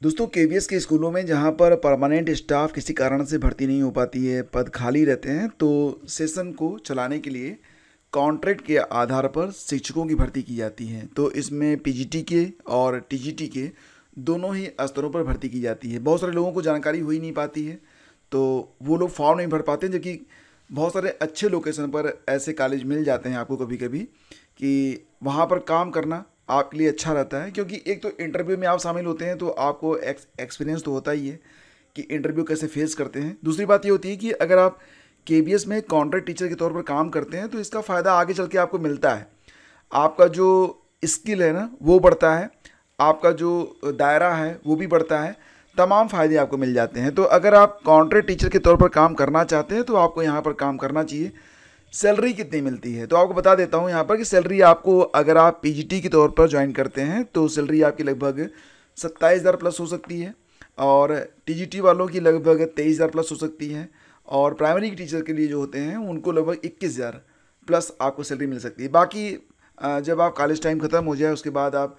दोस्तों केवीएस के स्कूलों में जहाँ पर परमानेंट स्टाफ किसी कारण से भर्ती नहीं हो पाती है, पद खाली रहते हैं, तो सेशन को चलाने के लिए कॉन्ट्रैक्ट के आधार पर शिक्षकों की भर्ती की जाती है। तो इसमें पीजीटी के और टीजीटी के दोनों ही स्तरों पर भर्ती की जाती है। बहुत सारे लोगों को जानकारी हो ही नहीं पाती है, तो वो लोग फॉर्म नहीं भर पाते, जबकि बहुत सारे अच्छे लोकेशन पर ऐसे कॉलेज मिल जाते हैं आपको कभी कभी कि वहाँ पर काम करना आपके लिए अच्छा रहता है। क्योंकि एक तो इंटरव्यू में आप शामिल होते हैं तो आपको एक्सपीरियंस तो होता ही है कि इंटरव्यू कैसे फेस करते हैं। दूसरी बात ये होती है कि अगर आप केबीएस में कॉन्ट्रैक्ट टीचर के तौर पर काम करते हैं तो इसका फ़ायदा आगे चल के आपको मिलता है। आपका जो स्किल है ना वो बढ़ता है, आपका जो दायरा है वो भी बढ़ता है, तमाम फ़ायदे आपको मिल जाते हैं। तो अगर आप कॉन्ट्रैक्ट टीचर के तौर पर काम करना चाहते हैं तो आपको यहाँ पर काम करना चाहिए। सैलरी कितनी मिलती है तो आपको बता देता हूँ यहाँ पर कि सैलरी आपको, अगर आप पीजीटी के तौर पर ज्वाइन करते हैं तो सैलरी आपकी लगभग 27,000 प्लस हो सकती है, और टीजीटी वालों की लगभग 23,000 प्लस हो सकती है, और प्राइमरी टीचर के लिए जो होते हैं उनको लगभग 21,000 प्लस आपको सैलरी मिल सकती है। बाकी जब आप कॉलेज टाइम ख़त्म हो जाए उसके बाद आप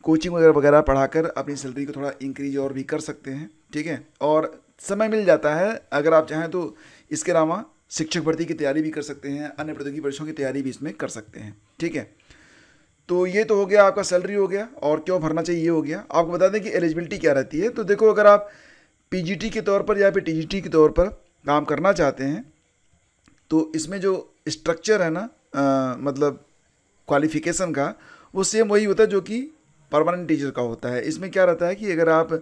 कोचिंग वगैरह वगैरह पढ़ाकर अपनी सैलरी को थोड़ा इंक्रीज और भी कर सकते हैं, ठीक है। और समय मिल जाता है, अगर आप चाहें तो इसके अलावा शिक्षक भर्ती की तैयारी भी कर सकते हैं, अन्य प्रतियोगी परीक्षाओं की तैयारी भी इसमें कर सकते हैं, ठीक है। तो ये तो हो गया, आपका सैलरी हो गया और क्यों भरना चाहिए ये हो गया। आपको बता दें कि एलिजिबिलिटी क्या रहती है। तो देखो, अगर आप पीजीटी के तौर पर या फिर टीजीटी के तौर पर काम करना चाहते हैं तो इसमें जो स्ट्रक्चर है ना, मतलब क्वालिफिकेशन का, वो सेम वही होता है जो कि परमानेंट टीचर का होता है। इसमें क्या रहता है कि अगर आप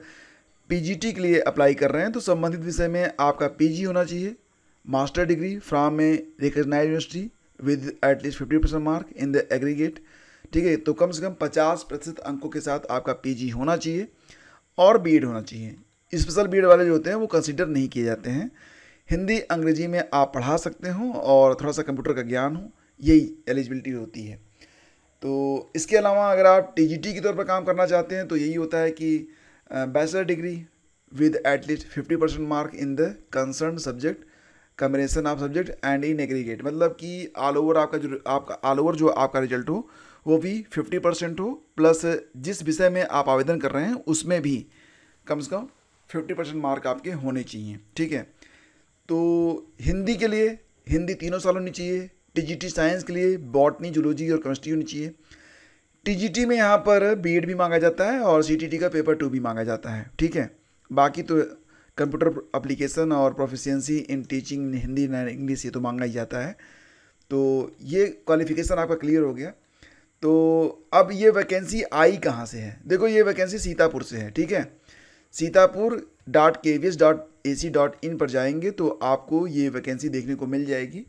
पीजीटी के लिए अप्लाई कर रहे हैं तो संबंधित विषय में आपका पीजी होना चाहिए, master degree from a recognised university with at least 50% mark in the aggregate, ठीक है। तो कम से कम 50% अंकों के साथ आपका पीजी होना चाहिए और बीएड होना चाहिए। स्पेशल बीएड वाले जो होते हैं वो कंसीडर नहीं किए जाते हैं। हिंदी अंग्रेजी में आप पढ़ा सकते हो और थोड़ा सा कंप्यूटर का ज्ञान हो, यही एलिजिबिलिटी होती है। तो इसके अलावा अगर आप टीजीटी के तौर पर काम करना चाहते हैं तो यही होता है कि bachelor degree with at least 50% mark in the concern subject, combination of subject and in aggregate, मतलब कि ऑल ओवर आपका रिजल्ट हो वो भी 50% हो, प्लस जिस विषय में आप आवेदन कर रहे हैं उसमें भी कम से कम 50% मार्क आपके होने चाहिए, ठीक है। तो हिंदी के लिए हिंदी 3 साल होनी चाहिए। टीजीटी साइंस के लिए बॉटनी, जूलॉजी और केमिस्ट्री होनी चाहिए। टीजीटी में यहाँ पर बीएड भी मांगा जाता है और सीटीटी का पेपर 2 भी मांगा जाता है, ठीक है। बाकी तो कंप्यूटर एप्लीकेशन और proficiency in teaching Hindi and English ये तो मांगा ही जाता है। तो ये क्वालिफिकेशन आपका क्लियर हो गया। तो अब ये वैकेंसी आई कहाँ से है? देखो, ये वैकेंसी सीतापुर से है, ठीक है। सीतापुर.kvs.ac.in पर जाएंगे तो आपको ये वैकेंसी देखने को मिल जाएगी।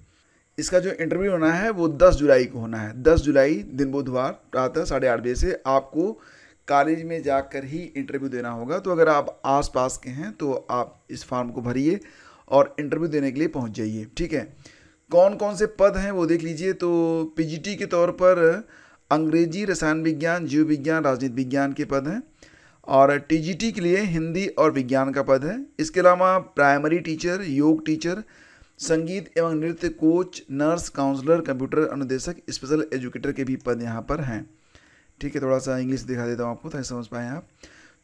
इसका जो इंटरव्यू होना है वो 10 जुलाई को होना है। 10 जुलाई दिन बुधवार प्रातः 8:30 बजे से आपको कॉलेज में जाकर ही इंटरव्यू देना होगा। तो अगर आप आसपास के हैं तो आप इस फॉर्म को भरिए और इंटरव्यू देने के लिए पहुंच जाइए, ठीक है। कौन कौन से पद हैं वो देख लीजिए। तो पीजीटी के तौर पर अंग्रेजी, रसायन विज्ञान, जीव विज्ञान, राजनीति विज्ञान के पद हैं, और टीजीटी के लिए हिंदी और विज्ञान का पद है। इसके अलावा प्राइमरी टीचर, योग टीचर, संगीत एवं नृत्य कोच, नर्स, काउंसलर, कंप्यूटर अनुदेशक, स्पेशल एजुकेटर के भी पद यहाँ पर हैं, ठीक है। थोड़ा सा इंग्लिश दिखा देता हूँ आपको ताकि समझ पाएँ आप।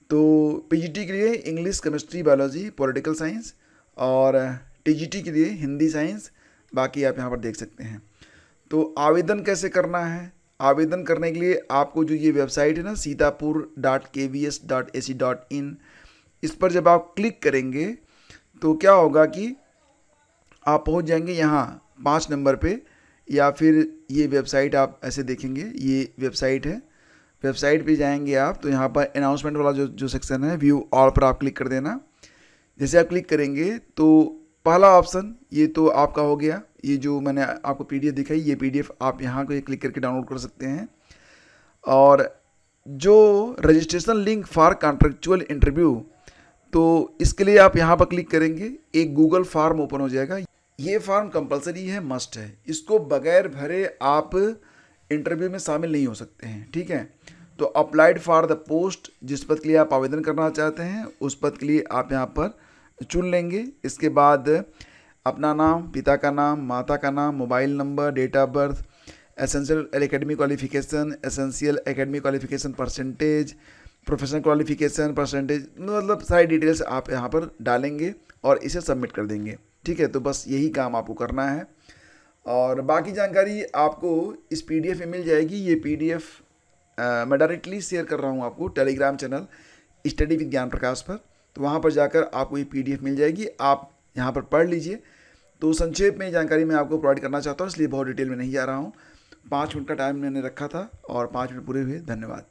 तो पीजीटी के लिए English, chemistry, biology, political science, और टीजीटी के लिए हिंदी, साइंस, बाकी आप यहाँ पर देख सकते हैं। तो आवेदन कैसे करना है? आवेदन करने के लिए आपको जो ये वेबसाइट है ना, सीतापुर.kvs.ac.in, इस पर जब आप क्लिक करेंगे तो क्या होगा कि आप पहुंच जाएंगे यहाँ 5 नंबर पे, या फिर ये वेबसाइट आप ऐसे देखेंगे, ये वेबसाइट है। वेबसाइट पे जाएंगे आप तो यहाँ पर अनाउंसमेंट वाला जो सेक्शन है, व्यू ऑल पर आप क्लिक कर देना। जैसे आप क्लिक करेंगे तो पहला ऑप्शन ये तो आपका हो गया, ये जो मैंने आपको पीडीएफ दिखाई, ये पीडीएफ आप यहाँ को क्लिक करके डाउनलोड कर सकते हैं। और जो registration link for contractual interview, तो इसके लिए आप यहाँ पर क्लिक करेंगे, एक गूगल फॉर्म ओपन हो जाएगा। ये फॉर्म कंपलसरी है, मस्ट है, इसको बगैर भरे आप इंटरव्यू में शामिल नहीं हो सकते हैं, ठीक है। तो अप्लाइड फॉर द पोस्ट, जिस पद के लिए आप आवेदन करना चाहते हैं उस पद के लिए आप यहाँ पर चुन लेंगे। इसके बाद अपना नाम, पिता का नाम, माता का नाम, mobile number, date of birth, essential academic qualification, essential academic qualification percentage, professional qualification, percentage, मतलब सारी डिटेल्स आप यहाँ पर डालेंगे और इसे सबमिट कर देंगे। ठीक है, तो बस यही काम आपको करना है और बाकी जानकारी आपको इस PDF में मिल जाएगी। ये PDF मैं डायरेक्टली शेयर कर रहा हूँ आपको टेलीग्राम चैनल स्टडी विद ज्ञान प्रकाश पर, तो वहाँ पर जाकर आपको ये PDF मिल जाएगी, आप यहाँ पर पढ़ लीजिए। तो संक्षेप में जानकारी मैं आपको प्रोवाइड करना चाहता हूँ, इसलिए बहुत डिटेल में नहीं जा रहा हूँ। 5 मिनट का टाइम मैंने रखा था और 5 मिनट पूरे हुए। धन्यवाद।